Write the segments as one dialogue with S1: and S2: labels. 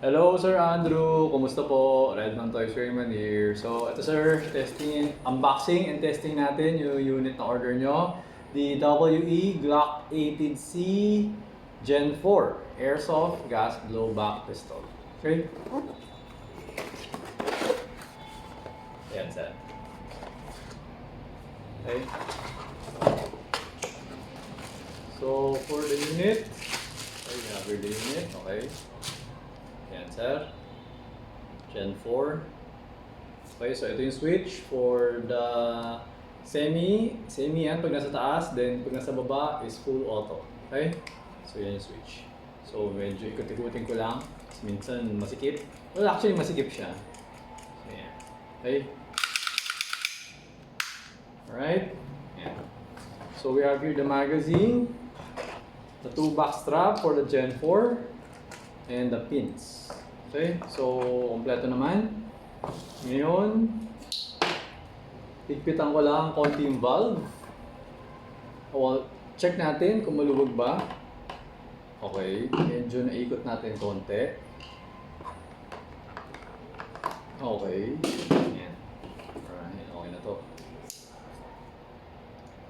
S1: Hello Sir Andrew, kumusta po? Redman Toys Rayman here. So ito sir, unboxing and testing natin yung unit na order nyo. The WE Glock 18C Gen 4 Airsoft Gas Blowback Pistol. Okay? Ayan sir. Okay. So for the unit, have the unit, okay. Yan sir, Gen 4. Okay, so ito yung switch for the semi yan pag nasa taas, then pag nasa baba is full auto. Okay, so yan yung switch. So medyo ikot-ikutin ko lang kasi minsan masikip. Well, actually masikip siya. So yan. Okay, alright. Yan. So we have here the magazine, the 2-back strap for the Gen 4, and the pins. Okay, so kompleto naman. Ngayon, higpitan ko lang konti yung valve. Well, check natin kung maluwag ba. Okay, medyo naikot natin konti. Okay, yan. Alright, okay na to.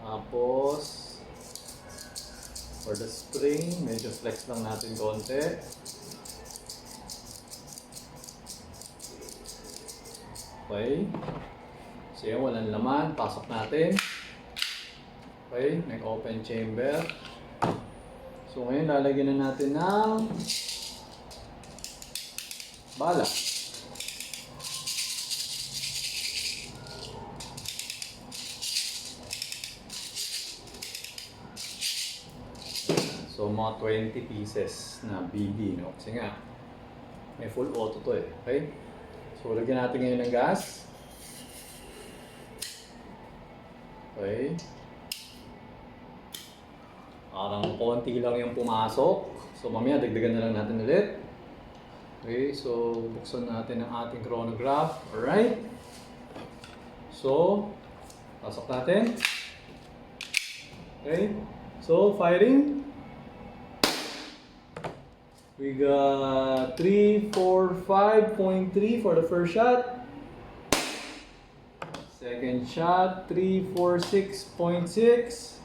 S1: Tapos, for the spring, medyo flex lang natin konti. Okay. So yan, walang laman. Pasok natin. Okay, nag-open chamber. So ngayon, lalagyan na natin ng bala. So mga 20 pieces na BB, no? Kasi nga, may full auto to eh. Okay? So lagyan natin ngayon ng gas. Okay. Parang konti lang yung pumasok. So mamaya dagdagan na lang natin ulit. Okay, so buksan natin ang ating chronograph. Alright. So, pasok natin. Okay. So, firing. We got 345.3 for the first shot. Second shot, 346.6.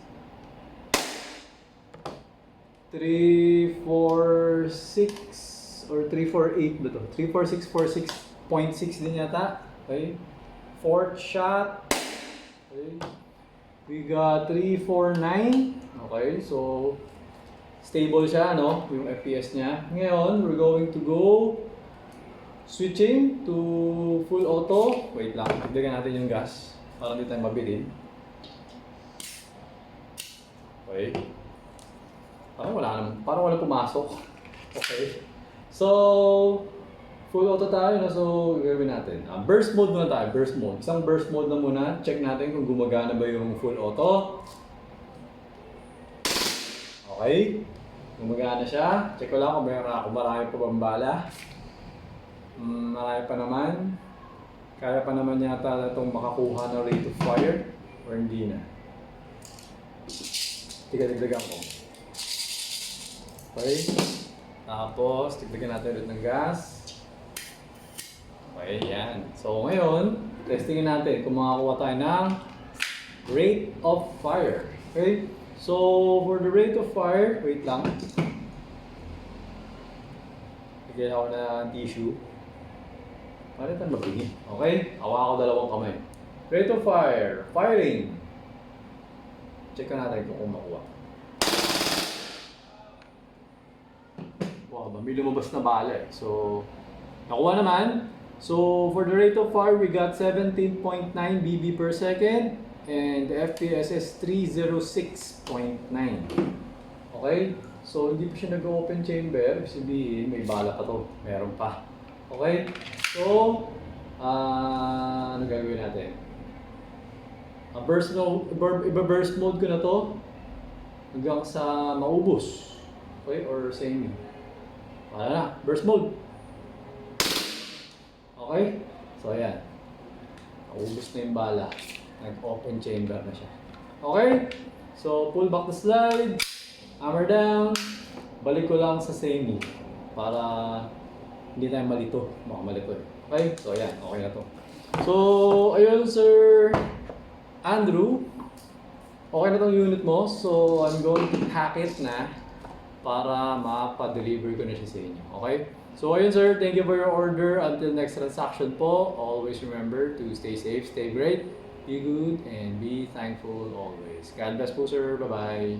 S1: 346 or 348 ba to? 346.6 din yata. Okay. Fourth shot. Okay. We got 349. Okay, so stable siya, no? Yung FPS niya. Ngayon, we're going to go switching to full auto. Wait lang, dagdagan natin yung gas para hindi tayo mabilin. Okay. Parang wala pumasok. Okay. So, full auto tayo, no? So, gagawin natin. Burst mode muna tayo, burst mode. Isang burst mode na muna. Check natin kung gumagana ba yung full auto. Okay. Gumagana siya. Check ko lang kung marami pa bang bala. Marami pa naman. Kaya pa naman yata na itong makakuha ng rate of fire. Or hindi na. Dagdagan ko. Okay. Tapos, dagdagan natin ulit ng gas. Okay, yan. So ngayon, testingin natin kung makakuha tayo ng rate of fire. Okay. So, for the rate of fire, wait lang. Bigyan ako ng tissue. Para ito mabingin. Okay? Hawa ko dalawang kamay. Rate of fire. Firing. Check natin kung makuha. Wow, may lumabas na bala eh. So, nakuha naman. So, for the rate of fire, we got 17.9 BB per second. And the FPS is 306.9. Okay? So, hindi pa siya nag-open chamber. Ibig sabihin, may bala pa to. Meron pa. Okay? So, ano gagawin natin? Burst mode ko na to hanggang sa maubos. Okay? Or same. Wala na. Burst mode. Okay? So, ayan. Maubos na yung bala. Nag-open chamber na siya. Okay? So, pull back the slide. Hammer down. Balik ko lang sa semi para hindi tayo malito. Baka malito eh. Okay? So ayan, okay na to. So, ayun Sir Andrew. Okay na tong unit mo. So, I'm going to pack it na para mapa-deliver ko na siya sa inyo. Okay? So, ayun sir, thank you for your order. Until next transaction po, always remember to stay safe, stay great, be good, and be thankful always. God bless po sir. Bye-bye.